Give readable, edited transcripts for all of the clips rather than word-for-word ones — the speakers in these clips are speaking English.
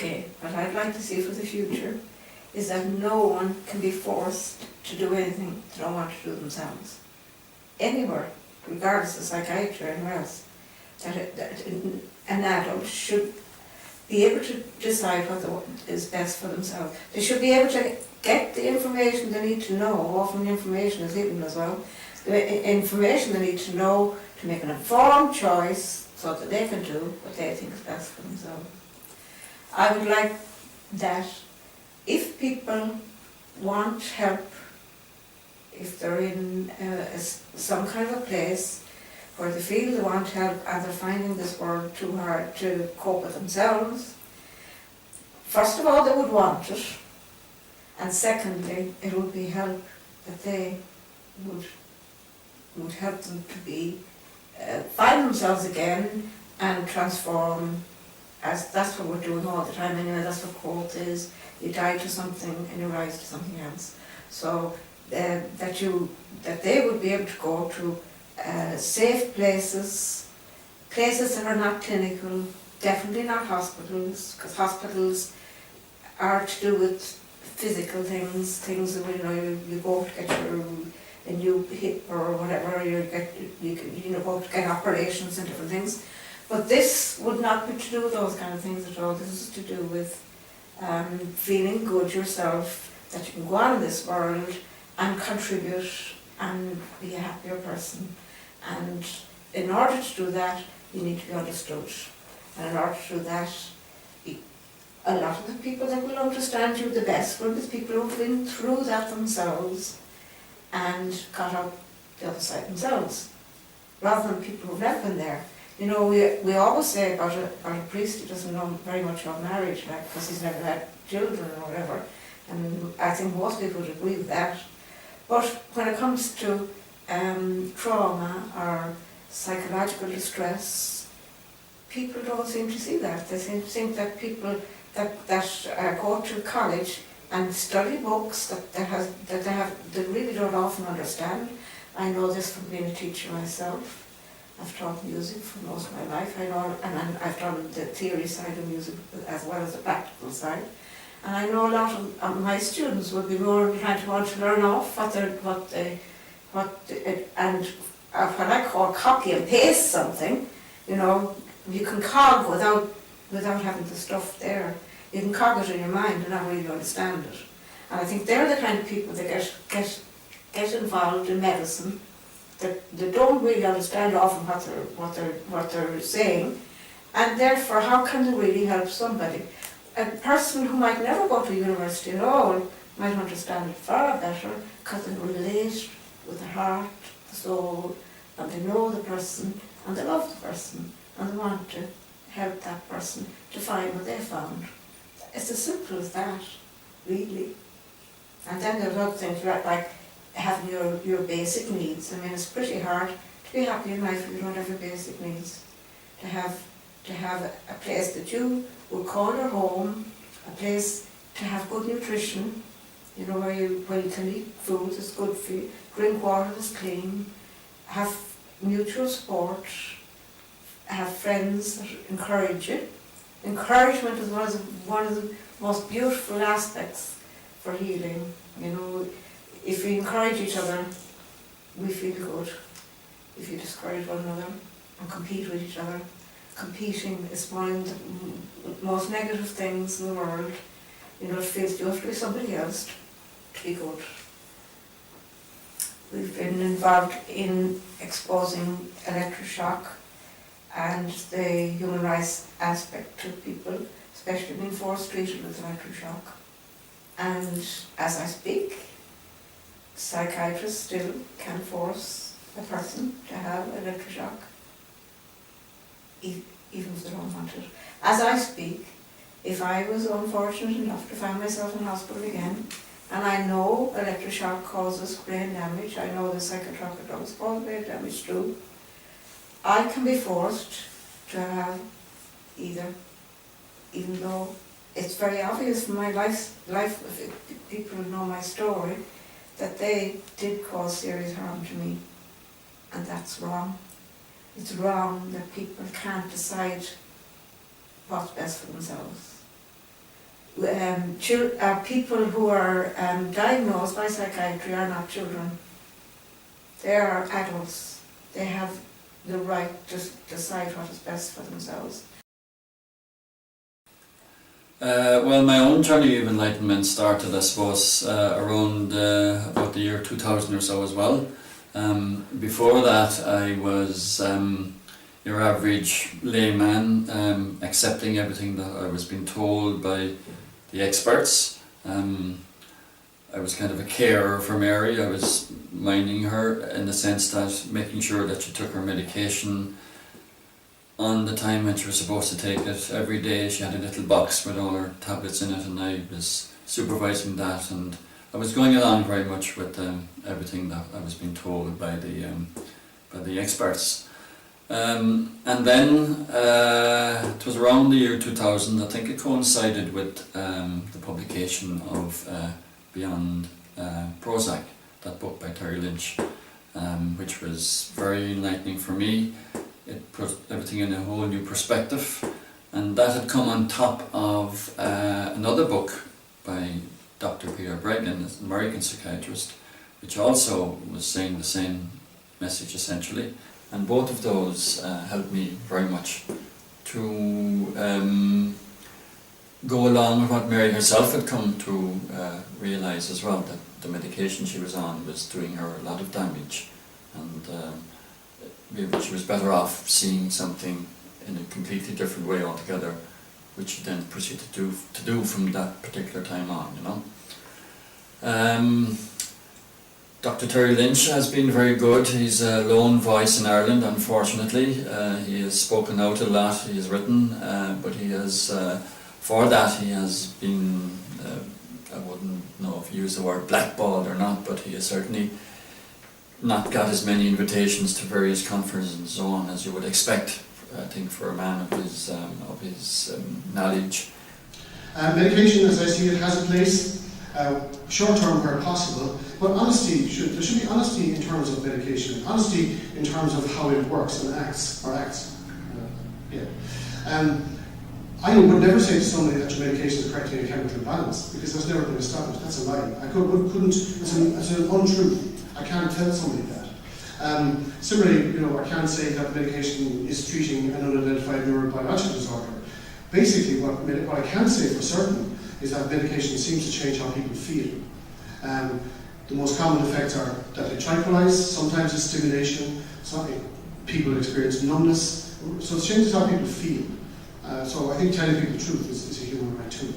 Okay, what I'd like to see for the future is that no one can be forced to do anything they don't want to do themselves. Anywhere, regardless of psychiatry or anywhere else, that an adult should be able to decide what is best for themselves. They should be able to get the information they need to know. Often information is hidden as well. The information they need to know to make an informed choice so that they can do what they think is best for themselves. I would like that if people want help, if they're in some kind of a place where they feel they want help and they're finding this world too hard to cope with themselves, first of all they would want it, and secondly it would be help that they would help them to be find themselves again and transform, as that's what we're doing all the time anyway. That's what growth is. You die to something and you rise to something else. So that they would be able to go to safe places that are not clinical, definitely not hospitals, because hospitals are to do with physical things that you go to get a new hip or whatever, you go to get operations and different things. But this would not be to do with those kind of things at all. This is to do with feeling good yourself, that you can go out in this world and contribute and be a happier person. And in order to do that, you need to be understood. And in order to do that, a lot of the people that will understand you the best will be people who've been through that themselves and got out the other side themselves, rather than people who've never been there. You know, we always say about a priest who doesn't know very much about marriage, like, because he's never had children or whatever, and I think most people would agree with that. But when it comes to trauma or psychological distress, people don't seem to see that. They seem to think that people that go to college and study books that really don't often understand. I know this from being a teacher myself. I've taught music for most of my life. I know, and I've done the theory side of music as well as the practical side. And I know a lot of my students would be more trying to want to learn off what I call copy and paste something. You know, you can cog without having the stuff there. You can cog it in your mind and not really understand it. And I think they're the kind of people that get involved in medicine, that they don't really understand often what they're saying, and therefore how can they really help somebody? A person who might never go to university at all might understand it far better because they relate with the heart, the soul, and they know the person, and they love the person, and they want to help that person to find what they found. It's as simple as that, really. And then there's other things like having your basic needs. I mean, it's pretty hard to be happy in life if you don't have your basic needs. To have a place that you would call your home, a place to have good nutrition, you know, where you can eat food that's good for you, drink water that's clean, have mutual support, have friends that encourage you. Encouragement is one of the most beautiful aspects for healing. You know, if we encourage each other, we feel good. If you discourage one another and compete with each other, competing is one of the most negative things in the world. You know, it feels you have to be somebody else to be good. We've been involved in exposing electroshock and the human rights aspect to people, especially being forced treated with electroshock. And as I speak, psychiatrists still can force a person to have electroshock, even if they don't want it. As I speak, if I was unfortunate enough to find myself in hospital again, and I know electroshock causes brain damage, I know the psychotropic drugs cause brain damage too, I can be forced to have either, even though it's very obvious from my life if people know my story, that they did cause serious harm to me, and that's wrong. It's wrong that people can't decide what's best for themselves. People who are diagnosed by psychiatry are not children. They are adults. They have the right to decide what is best for themselves. Well, my own journey of enlightenment started, I suppose, around about the year 2000 or so as well. Before that, I was your average layman, accepting everything that I was being told by the experts. I was kind of a carer for Mary. I was minding her in the sense that making sure that she took her medication on the time when she was supposed to take it. Every day she had a little box with all her tablets in it, and I was supervising that, and I was going along very much with everything that I was being told by the experts. And then it was around the year 2000, I think it coincided with the publication of Beyond Prozac, that book by Terry Lynch, which was very enlightening for me. It put everything in a whole new perspective, and that had come on top of another book by Dr. Peter Breggin, an American psychiatrist, which also was saying the same message essentially. And both of those helped me very much to go along with what Mary herself had come to realise as well, that the medication she was on was doing her a lot of damage, and maybe she was better off seeing something in a completely different way altogether, which she then proceeded to do from that particular time on, you know. Dr. Terry Lynch has been very good. He's a lone voice in Ireland, unfortunately. He has spoken out a lot, he has written, but he has, for that he has been, I wouldn't know if you use the word blackballed or not, but he has certainly not got as many invitations to various conferences and so on as you would expect, I think, for a man of his knowledge. Medication, as I see it, has a place, short-term where possible, but honesty there should be honesty in terms of medication, honesty in terms of how it works and acts. I would never say to somebody that your medication is correcting a chemical imbalance, because that's never been established. That's a lie. It's an untruth. I can't tell somebody that. Similarly, I can't say that medication is treating an unidentified neurobiological disorder. Basically, what I can say for certain is that medication seems to change how people feel. The most common effects are that they tranquilize, sometimes it's stimulation, people experience numbness, so it changes how people feel. So I think telling people the truth is a human right too.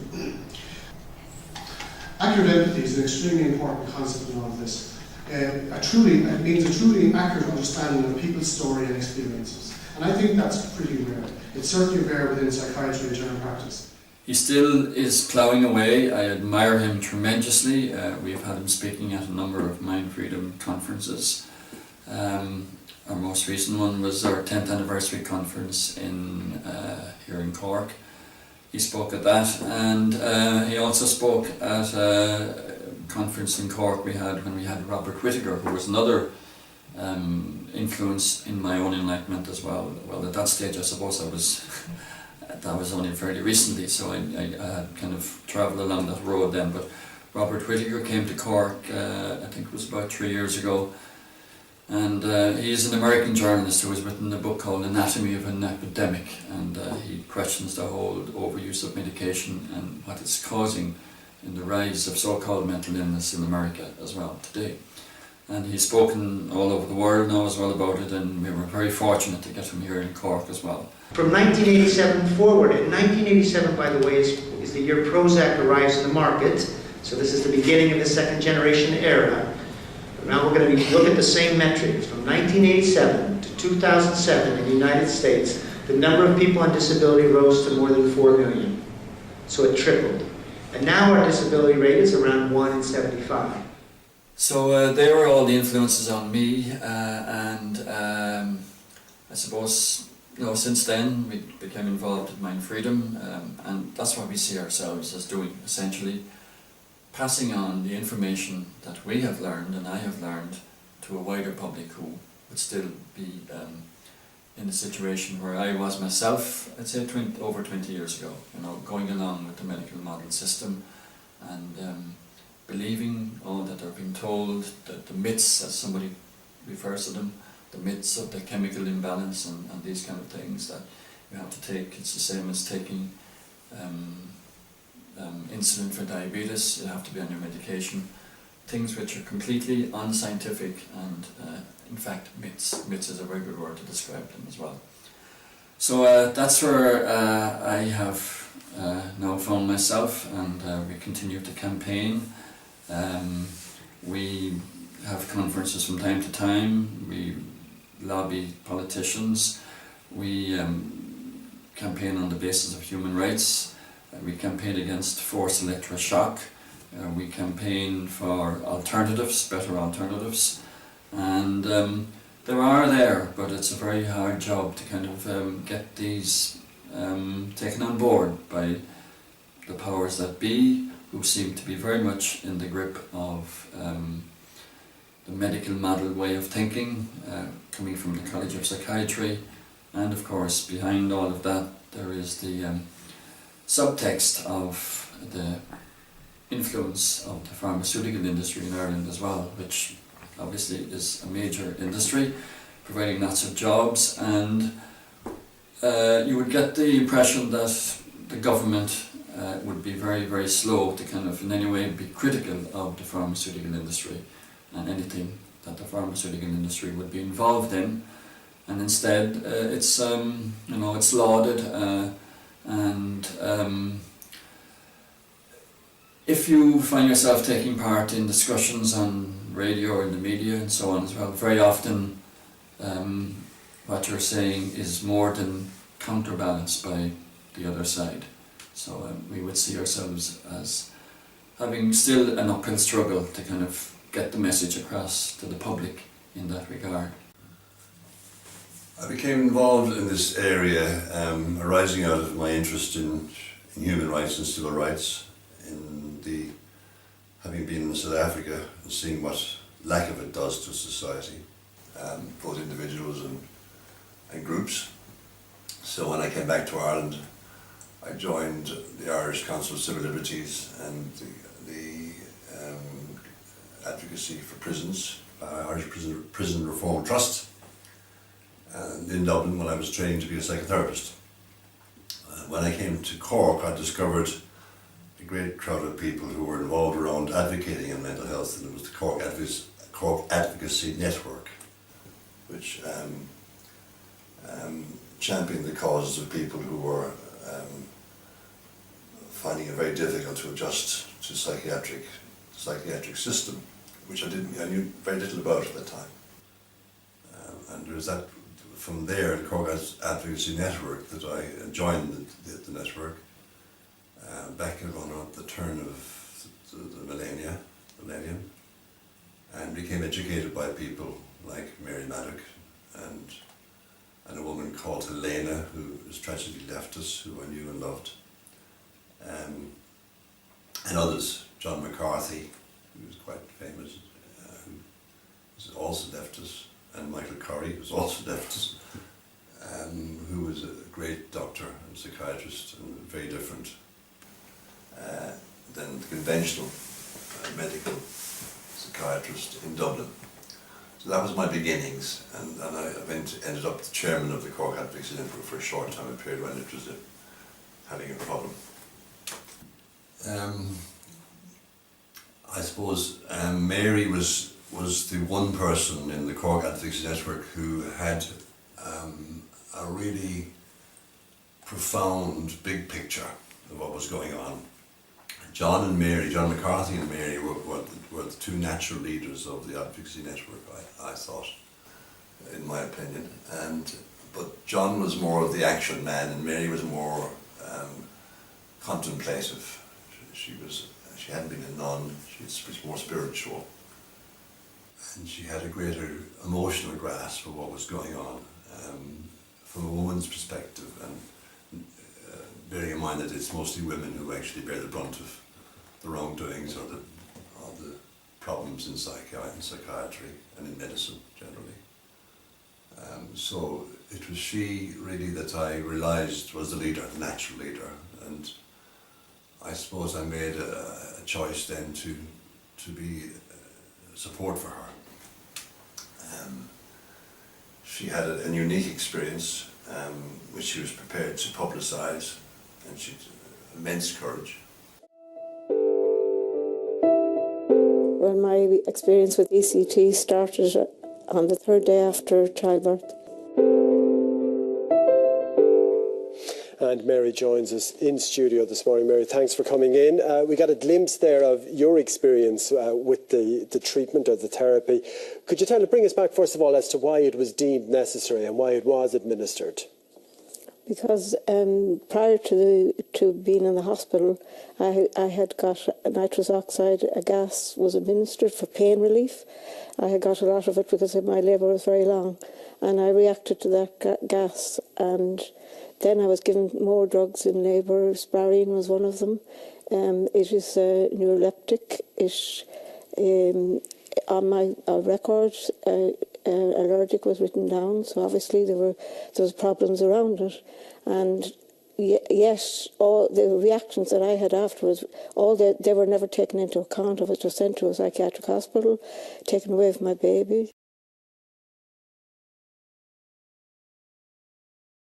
Accurate empathy is an extremely important concept in all of this. It means a truly accurate understanding of people's story and experiences. And I think that's pretty rare. It's certainly rare within psychiatry and general practice. He still is ploughing away. I admire him tremendously. We've had him speaking at a number of Mind Freedom conferences. Our most recent one was our 10th anniversary conference here in Cork. He spoke at that, and he also spoke at a conference in Cork we had when we had Robert Whittaker, who was another influence in my own enlightenment as well. Well, at that stage I suppose that was only fairly recently, so I had kind of travelled along that road then. But Robert Whittaker came to Cork, I think it was about 3 years ago, and he's an American journalist who has written a book called Anatomy of an Epidemic, and he questions the whole overuse of medication and what it's causing in the rise of so-called mental illness in America as well today. And he's spoken all over the world now as well about it, and we were very fortunate to get him here in Cork as well. From 1987 forward, and 1987, by the way, is the year Prozac arrives in the market, so this is the beginning of the second generation era. But now we're going to look at the same metrics. From 1987 to 2007 in the United States, the number of people on disability rose to more than 4 million. So it tripled. And now our disability rate is around 1 in 75. So they were all the influences on me, and I suppose since then we became involved in Mind Freedom, and that's what we see ourselves as doing, essentially passing on the information that we have learned and I have learned to a wider public who would still be in a situation where I was myself, I'd say over 20 years ago, going along with the medical model system and believing all that they're being told, that the myths, as somebody refers to them, the myths of the chemical imbalance and these kind of things that you have to take. It's the same as taking insulin for diabetes. You have to be on your medication. Things which are completely unscientific and in fact myths. Myths is a very good word to describe them as well. So that's where I have now found myself, and we continue to campaign. We have conferences from time to time. We lobby politicians. We campaign on the basis of human rights. We campaign against forced electroshock. We campaign for alternatives, better alternatives, and there are there, but it's a very hard job to kind of get these taken on board by the powers that be, who seem to be very much in the grip of the medical model way of thinking, coming from the College of Psychiatry, and of course behind all of that there is the subtext of the influence of the pharmaceutical industry in Ireland as well, which obviously is a major industry, providing lots of jobs, and you would get the impression that the government would be very, very slow to kind of in any way be critical of the pharmaceutical industry and anything that the pharmaceutical industry would be involved in, and instead it's it's lauded and if you find yourself taking part in discussions on radio or in the media and so on as well, very often what you're saying is more than counterbalanced by the other side. So we would see ourselves as having still an uphill struggle to kind of get the message across to the public in that regard. I became involved in this area arising out of my interest in human rights and civil rights, having been in South Africa and seeing what lack of it does to society, both individuals and groups. So when I came back to Ireland, I joined the Irish Council of Civil Liberties and the Advocacy for Prisons, Irish Prison Reform Trust, and in Dublin when I was training to be a psychotherapist. When I came to Cork, I discovered a great crowd of people who were involved around advocating in mental health, and it was the Cork Advocacy Network, which championed the causes of people who were finding it very difficult to adjust to psychiatric system, which I knew very little about at the time. And there was that, from there, the Cork Advocacy Network, that I joined the network back around the turn of the millennium, and became educated by people like Mary Maddock and a woman called Helena, who has tragically left us, who I knew and loved, and others, John McCarthy, who was quite famous, who has also left us, and Michael Curry, who's also left us, who was a great doctor and psychiatrist and very different than the conventional medical psychiatrist in Dublin. So that was my beginnings, and I ended up the chairman of the Cork Advocacy Network for a short time, a period when it was having a problem. I suppose Mary was the one person in the Cork Advocacy Network who had a really profound big picture of what was going on. John McCarthy and Mary were the two natural leaders of the Advocacy Network, I thought, in my opinion. But John was more of the action man, and Mary was more contemplative. She hadn't been a nun, she was more spiritual. And she had a greater emotional grasp of what was going on from a woman's perspective, and bearing in mind that it's mostly women who actually bear the brunt of the wrongdoings or the problems in psychiatry and in medicine generally. So it was she really that I realised was the leader, the natural leader, and I suppose I made a choice then to be support for her. She had a unique experience which she was prepared to publicise, and she had immense courage. Well, my experience with ECT started on the third day after childbirth. And Mary joins us in studio this morning. Mary, thanks for coming in. We got a glimpse there of your experience with the treatment or the therapy. Could you bring us back first of all as to why it was deemed necessary and why it was administered? Because prior to being in the hospital, I had got nitrous oxide, a gas was administered for pain relief. I had got a lot of it because my labour was very long, and I reacted to that gas, and then I was given more drugs in labour. Sparine was one of them. It is neuroleptic. On my records, allergic was written down, so obviously there was problems around it. And yes, all the reactions that I had afterwards, they were never taken into account. I was just sent to a psychiatric hospital, taken away from my baby.